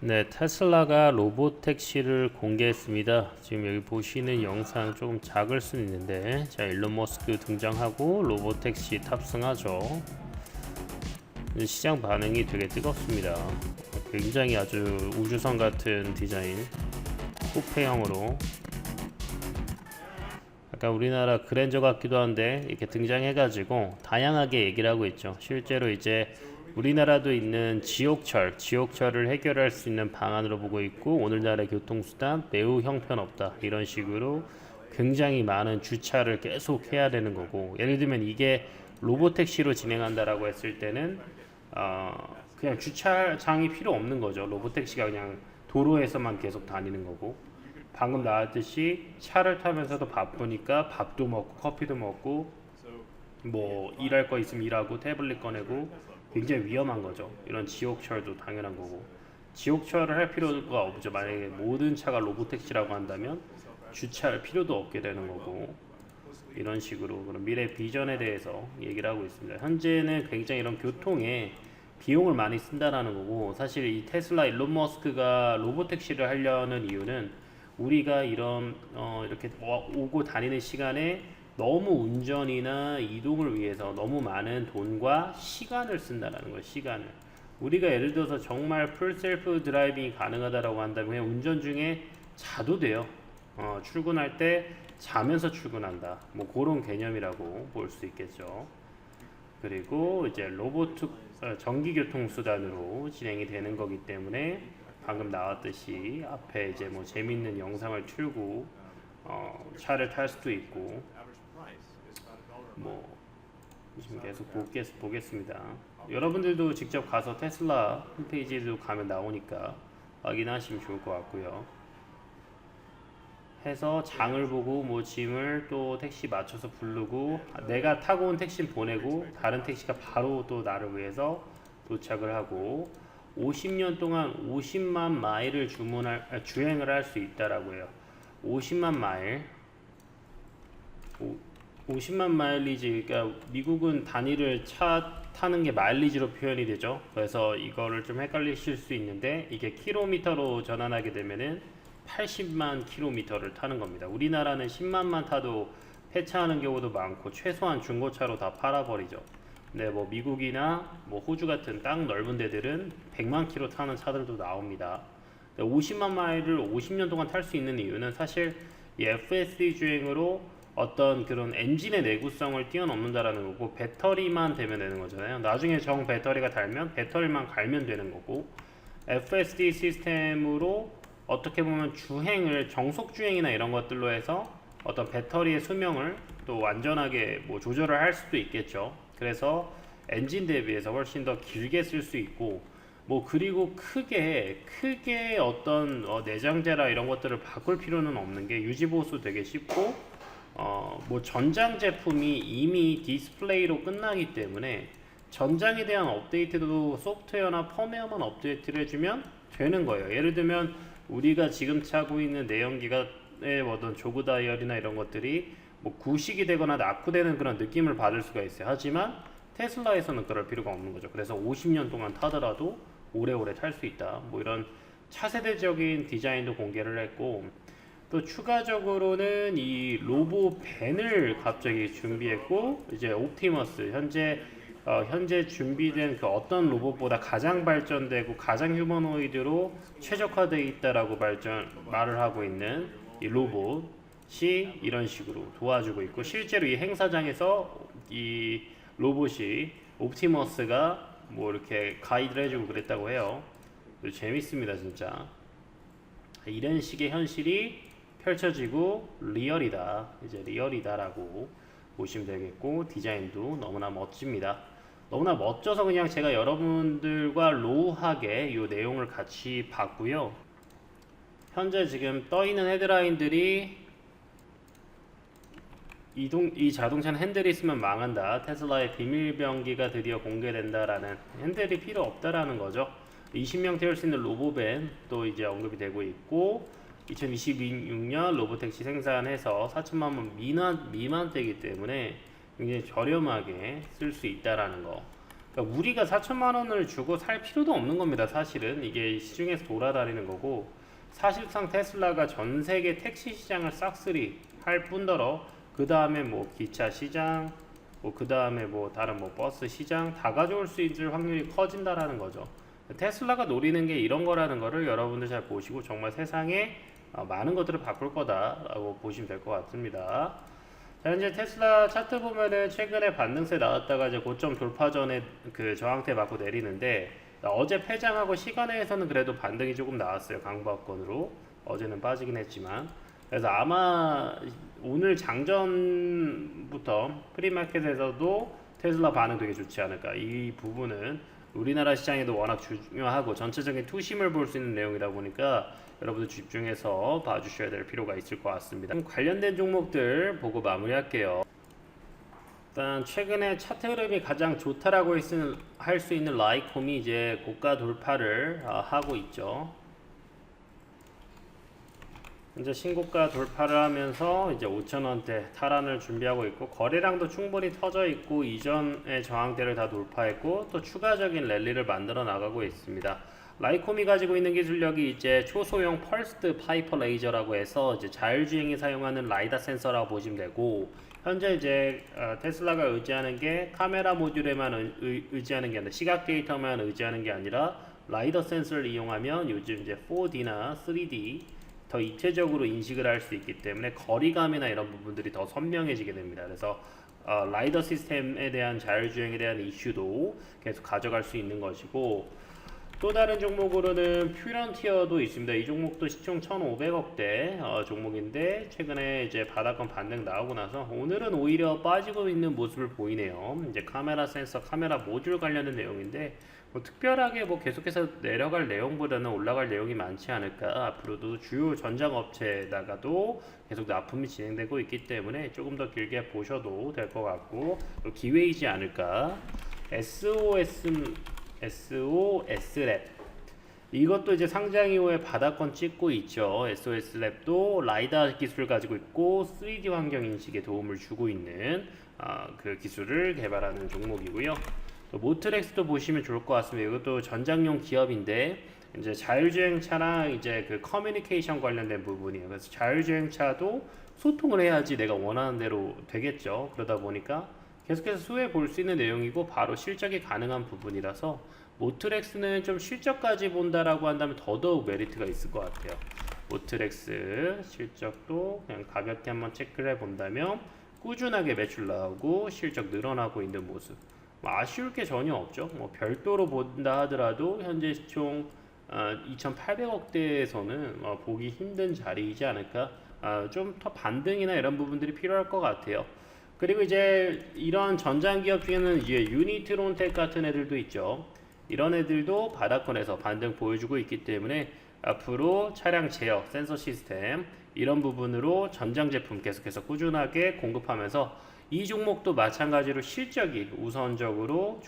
네, 테슬라가 로보택시를 공개했습니다. 지금 여기 보시는 영상 조금 작을 수 있는데, 자, 일론 머스크 등장하고 로보택시 탑승하죠. 시장 반응이 되게 뜨겁습니다. 굉장히 아주 우주선 같은 디자인, 쿠페형으로 약간 우리나라 그랜저 같기도 한데 이렇게 등장해가지고 다양하게 얘기를 하고 있죠. 실제로 이제 우리나라도 있는 지옥철을 해결할 수 있는 방안으로 보고 있고, 오늘날의 교통수단 매우 형편없다, 이런 식으로 굉장히 많은 주차를 계속 해야 되는 거고, 예를 들면 이게 로보택시로 진행한다라고 했을 때는 그냥 주차장이 필요 없는 거죠. 로보택시가 그냥 도로에서만 계속 다니는 거고, 방금 나왔듯이 차를 타면서도 바쁘니까 밥도 먹고 커피도 먹고 뭐 일할 거 있으면 일하고 태블릿 꺼내고, 굉장히 위험한 거죠. 이런 지옥철도 당연한 거고, 지옥철을 할 필요가 없죠. 만약에 모든 차가 로보택시라고 한다면 주차할 필요도 없게 되는 거고, 이런 식으로 그런 미래 비전에 대해서 얘기를 하고 있습니다. 현재는 굉장히 이런 교통에 비용을 많이 쓴다라는 거고, 사실 이 테슬라 일론 머스크가 로보택시를 하려는 이유는 우리가 이런 이렇게 오고 다니는 시간에 너무 운전이나 이동을 위해서 너무 많은 돈과 시간을 쓴다라는 거예요. 시간을. 우리가 예를 들어서 정말 풀 셀프 드라이빙이 가능하다라고 한다면 그냥 운전 중에 자도 돼요. 출근할 때 자면서 출근한다, 뭐 그런 개념이라고 볼 수 있겠죠. 그리고 이제 전기교통수단으로 진행이 되는 거기 때문에 방금 나왔듯이 앞에 이제 뭐 재밌는 영상을 틀고 차를 탈 수도 있고, 뭐 지금 계속 보겠습니다. 여러분들도 직접 가서 테슬라 홈페이지에도 가면 나오니까 확인하시면 좋을 것 같고요. 해서 장을 보고 뭐 짐을 또 택시 맞춰서 부르고, 내가 타고 온 택시 보내고 다른 택시가 바로 또 나를 위해서 도착을 하고, 50년 동안 50만 마일을 주행을 할 수 있다라고 해요. 50만 마일, 50만 마일리지, 그러니까 미국은 단위를 차 타는 게 마일리지로 표현이 되죠. 그래서 이거를 좀 헷갈리실 수 있는데, 이게 킬로미터로 전환하게 되면은 80만 킬로미터를 타는 겁니다. 우리나라는 10만만 타도 폐차하는 경우도 많고 최소한 중고차로 다 팔아버리죠. 근데 뭐 미국이나 뭐 호주 같은 땅 넓은 데들은 100만 킬로 타는 차들도 나옵니다. 50만 마일을 50년 동안 탈 수 있는 이유는 사실 이 FSD 주행으로 어떤 그런 엔진의 내구성을 뛰어넘는다라는 거고, 배터리만 되면 되는 거잖아요. 나중에 정 배터리가 달면 배터리만 갈면 되는 거고, FSD 시스템으로 어떻게 보면 주행을 정속 주행이나 이런 것들로 해서 어떤 배터리의 수명을 또 완전하게 뭐 조절을 할 수도 있겠죠. 그래서 엔진 대비해서 훨씬 더 길게 쓸 수 있고, 뭐 그리고 크게 어떤 내장재라 이런 것들을 바꿀 필요는 없는 게, 유지 보수 되게 쉽고, 뭐 전장 제품이 이미 디스플레이로 끝나기 때문에 전장에 대한 업데이트도 소프트웨어나 펌웨어만 업데이트를 해주면 되는 거예요. 예를 들면 우리가 지금 차고 있는 내연기관의 어떤 조그 다이얼이나 이런 것들이 뭐 구식이 되거나 낙후되는 그런 느낌을 받을 수가 있어요. 하지만 테슬라에서는 그럴 필요가 없는 거죠. 그래서 50년 동안 타더라도 오래오래 탈 수 있다, 뭐 이런 차세대적인 디자인도 공개를 했고, 또 추가적으로는 이 로보밴을 갑자기 준비했고, 이제 옵티머스, 현재 준비된 그 어떤 로봇보다 가장 발전되고 가장 휴머노이드로 최적화되어 있다라고 말을 하고 있는 이 로봇이 이런 식으로 도와주고 있고, 실제로 이 행사장에서 이 로봇이 옵티머스가 뭐 이렇게 가이드를 해주고 그랬다고 해요. 재밌습니다 진짜. 이런 식의 현실이 펼쳐지고 리얼이다라고 보시면 되겠고, 디자인도 너무나 멋집니다. 너무나 멋져서 그냥 제가 여러분들과 로우하게 이 내용을 같이 봤고요. 현재 지금 떠있는 헤드라인들이 이 자동차는 핸들이 있으면 망한다, 테슬라의 비밀병기가 드디어 공개된다라는, 핸들이 필요 없다라는 거죠. 20명 태울 수 있는 로보밴 또 이제 언급이 되고 있고, 2026년 로보택시 생산해서 4천만 원 미만대이기 때문에 굉장히 저렴하게 쓸 수 있다라는 거. 그러니까 우리가 4천만 원을 주고 살 필요도 없는 겁니다. 사실은 이게 시중에서 돌아다니는 거고, 사실상 테슬라가 전 세계 택시 시장을 싹쓸이 할 뿐더러 그 다음에 뭐 기차 시장, 뭐 그 다음에 뭐 다른 뭐 버스 시장 다 가져올 수 있을 확률이 커진다라는 거죠. 테슬라가 노리는 게 이런 거라는 거를 여러분들 잘 보시고 정말 세상에 많은 것들을 바꿀 거다라고 보시면 될 것 같습니다. 자, 현재 테슬라 차트 보면은 최근에 반등세 나왔다가 이제 고점 돌파 전에 그 저항대 맞고 내리는데, 어제 폐장하고 시간외에서는 그래도 반등이 조금 나왔어요. 강보합권으로. 어제는 빠지긴 했지만. 그래서 아마 오늘 장전부터 프리마켓에서도 테슬라 반응 되게 좋지 않을까. 이 부분은 우리나라 시장에도 워낙 중요하고 전체적인 투심을 볼 수 있는 내용이다 보니까 여러분들 집중해서 봐주셔야 될 필요가 있을 것 같습니다. 관련된 종목들 보고 마무리할게요. 일단 최근에 차트 흐름이 가장 좋다라고 할 수 있는 라이콤이 이제 고가 돌파를 하고 있죠. 이제 신고가 돌파를 하면서 이제 5,000원대 탈환을 준비하고 있고, 거래량도 충분히 터져 있고, 이전의 저항대를 다 돌파했고 또 추가적인 랠리를 만들어 나가고 있습니다. 라이콤이 가지고 있는 기술력이 이제 초소형 펄스드 파이퍼 레이저라고 해서 이제 자율주행이 사용하는 라이다 센서라고 보시면 되고, 현재 이제 테슬라가 의지하는 게 카메라 모듈에만 의지하는 게 아니라 시각 데이터만 의지하는 게 아니라 라이더 센서를 이용하면 요즘 이제 4D나 3D 더 입체적으로 인식을 할 수 있기 때문에 거리감이나 이런 부분들이 더 선명해지게 됩니다. 그래서 라이더 시스템에 대한 자율주행에 대한 이슈도 계속 가져갈 수 있는 것이고, 또 다른 종목으로는 퓨런티어도 있습니다. 이 종목도 시총 1,500억대 종목인데 최근에 이제 바닥권 반등 나오고 나서 오늘은 오히려 빠지고 있는 모습을 보이네요. 이제 카메라 센서, 카메라 모듈 관련된 내용인데 뭐 특별하게 뭐 계속해서 내려갈 내용보다는 올라갈 내용이 많지 않을까. 앞으로도 주요 전장 업체에다가도 계속 납품이 진행되고 있기 때문에 조금 더 길게 보셔도 될 것 같고, 기회이지 않을까. SOS랩 이것도 이제 상장 이후에 바닥권 찍고 있죠. SOS랩도 라이다 기술을 가지고 있고 3D 환경 인식에 도움을 주고 있는 그 기술을 개발하는 종목이고요. 또 모트렉스도 보시면 좋을 것 같습니다. 이것도 전장용 기업인데 이제 자율주행차랑 이제 그 커뮤니케이션 관련된 부분이에요. 그래서 자율주행차도 소통을 해야지 내가 원하는 대로 되겠죠. 그러다 보니까 계속해서 수혜 볼 수 있는 내용이고 바로 실적이 가능한 부분이라서 모트렉스는 좀 실적까지 본다라고 한다면 더더욱 메리트가 있을 것 같아요. 모트렉스 실적도 그냥 가볍게 한번 체크를 해본다면 꾸준하게 매출 나오고 실적 늘어나고 있는 모습, 아쉬울 게 전혀 없죠. 뭐 별도로 본다 하더라도 현재 시총 2,800억대에서는 보기 힘든 자리이지 않을까. 좀 더 반등이나 이런 부분들이 필요할 것 같아요. 그리고 이제 이런 전장 기업 중에는 이제 유니트론텍 같은 애들도 있죠. 이런 애들도 바닥권에서 반등 보여주고 있기 때문에 앞으로 차량 제어, 센서 시스템 이런 부분으로 전장 제품 계속해서 꾸준하게 공급하면서 이 종목도 마찬가지로 실적이 우선적으로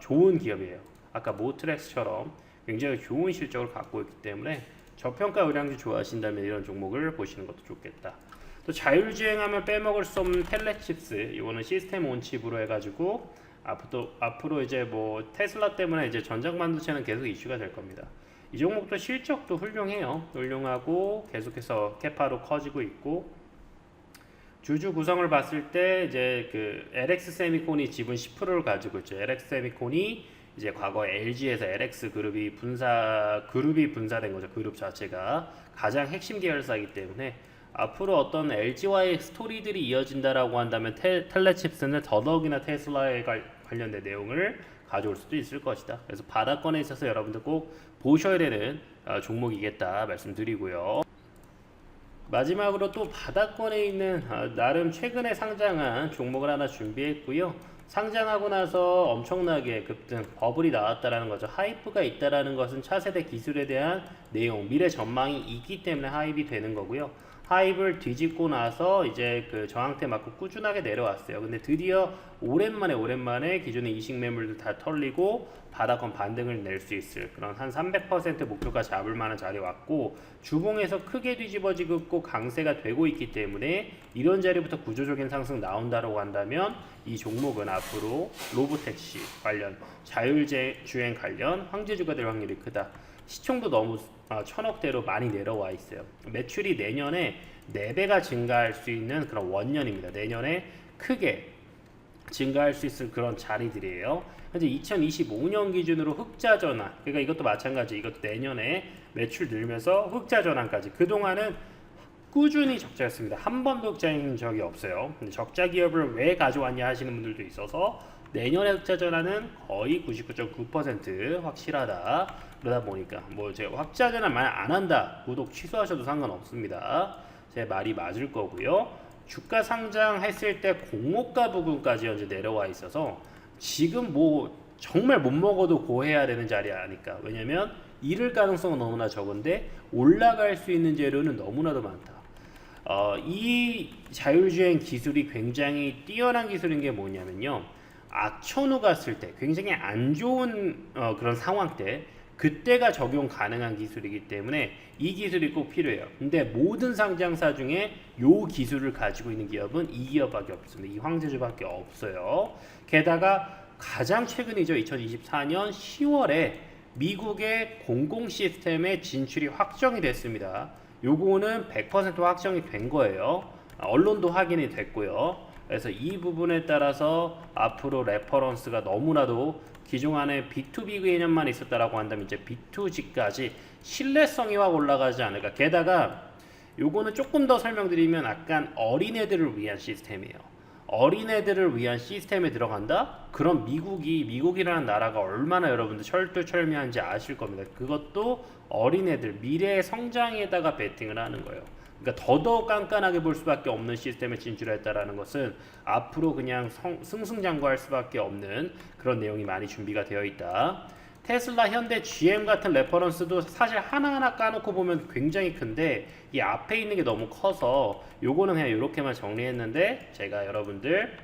좋은 기업이에요. 아까 모트렉스처럼 굉장히 좋은 실적을 갖고 있기 때문에 저평가 의량주 좋아하신다면 이런 종목을 보시는 것도 좋겠다. 또 자율주행하면 빼먹을 수 없는 텔레칩스, 이거는 시스템 온칩으로 해가지고 앞으로 이제 뭐 테슬라 때문에 이제 전장 반도체는 계속 이슈가 될 겁니다. 이 종목도 실적도 훌륭하고 계속해서 캐파로 커지고 있고, 주주 구성을 봤을 때 이제 그 LX 세미콘이 지분 10%를 가지고 있죠. LX 세미콘이 이제 과거 LG에서 LX 그룹이 분사된 거죠. 그룹 자체가 가장 핵심 계열사이기 때문에 앞으로 어떤 LG와의 스토리들이 이어진다라고 한다면 텔레칩스는 더더욱이나 테슬라에 관련된 내용을 가져올 수도 있을 것이다. 그래서 바닥권에 있어서 여러분들 꼭 보셔야 되는 종목이겠다 말씀드리고요. 마지막으로 또 바닥권에 있는 나름 최근에 상장한 종목을 하나 준비했고요. 상장하고 나서 엄청나게 급등 버블이 나왔다라는 거죠. 하이프가 있다라는 것은 차세대 기술에 대한 내용, 미래 전망이 있기 때문에 하입이 되는 거고요. 하입을 뒤집고 나서 이제 그 저항대 맞고 꾸준하게 내려왔어요. 근데 드디어 오랜만에 기존의 이식 매물들 다 털리고 바닥권 반등을 낼 수 있을 그런 한 300% 목표가 잡을 만한 자리에 왔고, 주봉에서 크게 뒤집어지고 강세가 되고 있기 때문에 이런 자리부터 구조적인 상승 나온다고 한다면 이 종목은 앞으로 로보택시 관련, 자율주행 관련 황제주가 될 확률이 크다. 시총도 너무 1000억대로 많이 내려와 있어요. 매출이 내년에 4배가 증가할 수 있는 그런 원년입니다. 내년에 크게 증가할 수 있을 그런 자리들이에요. 현재 2025년 기준으로 흑자 전환, 그러니까 이것도 마찬가지, 이것도 내년에 매출 늘면서 흑자 전환까지. 그동안은 꾸준히 적자였습니다. 한 번도 흑자인 적이 없어요. 근데 적자 기업을 왜 가져왔냐 하시는 분들도 있어서 내년에 흑자 전환은 거의 99.9% 확실하다. 그러다 보니까 뭐 제가 흑자 전환 만약 안 한다, 구독 취소하셔도 상관없습니다. 제 말이 맞을 거고요. 주가 상장했을 때 공모가 부분까지 현재 내려와 있어서 지금 뭐 정말 못 먹어도 고해야 되는 자리 아닐까. 왜냐면 잃을 가능성은 너무나 적은데 올라갈 수 있는 재료는 너무나도 많다. 이 자율주행 기술이 굉장히 뛰어난 기술인 게 뭐냐면요, 악천후 갔을 때, 굉장히 안 좋은 그런 상황 때, 그때가 적용 가능한 기술이기 때문에 이 기술이 꼭 필요해요. 근데 모든 상장사 중에 이 기술을 가지고 있는 기업은 이 기업밖에 없습니다. 이 황제주밖에 없어요. 게다가 가장 최근이죠. 2024년 10월에 미국의 공공 시스템의 진출이 확정이 됐습니다. 요거는 100% 확정이 된 거예요. 언론도 확인이 됐고요. 그래서 이 부분에 따라서 앞으로 레퍼런스가 너무나도 기존안에 B2B 개념만 있었다라고 한다면 이제 B2G까지 신뢰성이 확 올라가지 않을까. 게다가 요거는 조금 더 설명드리면 약간 어린애들을 위한 시스템이에요. 어린애들을 위한 시스템에 들어간다? 그럼 미국이라는 나라가 얼마나 여러분들 철두철미한지 아실 겁니다. 그것도 어린애들 미래의 성장에다가 베팅을 하는 거예요. 그러니까 더더욱 깐깐하게 볼 수밖에 없는 시스템에 진출했다라는 것은 앞으로 그냥 승승장구할 수밖에 없는 그런 내용이 많이 준비가 되어 있다. 테슬라, 현대, GM 같은 레퍼런스도 사실 하나하나 까놓고 보면 굉장히 큰데 이 앞에 있는 게 너무 커서 요거는 그냥 이렇게만 정리했는데, 제가 여러분들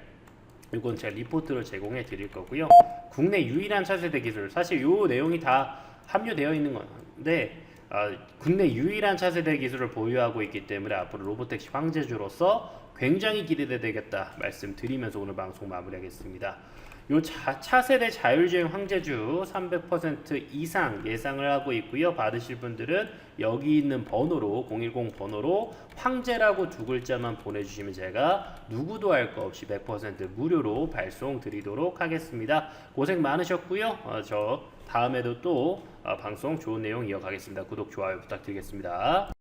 이건 제가 리포트로 제공해 드릴 거고요. 국내 유일한 차세대 기술, 사실 요 내용이 다 함유되어 있는 건데 국내 유일한 차세대 기술을 보유하고 있기 때문에 앞으로 로보택시 황제주로서 굉장히 기대되겠다 말씀드리면서 오늘 방송 마무리하겠습니다. 요 차세대 자율주행 황제주 300% 이상 예상을 하고 있고요. 받으실 분들은 여기 있는 번호로 010 번호로 황제라고 두 글자만 보내주시면 제가 누구도 할 거 없이 100% 무료로 발송 드리도록 하겠습니다. 고생 많으셨고요. 저 다음에도 또 방송 좋은 내용 이어가겠습니다. 구독, 좋아요 부탁드리겠습니다.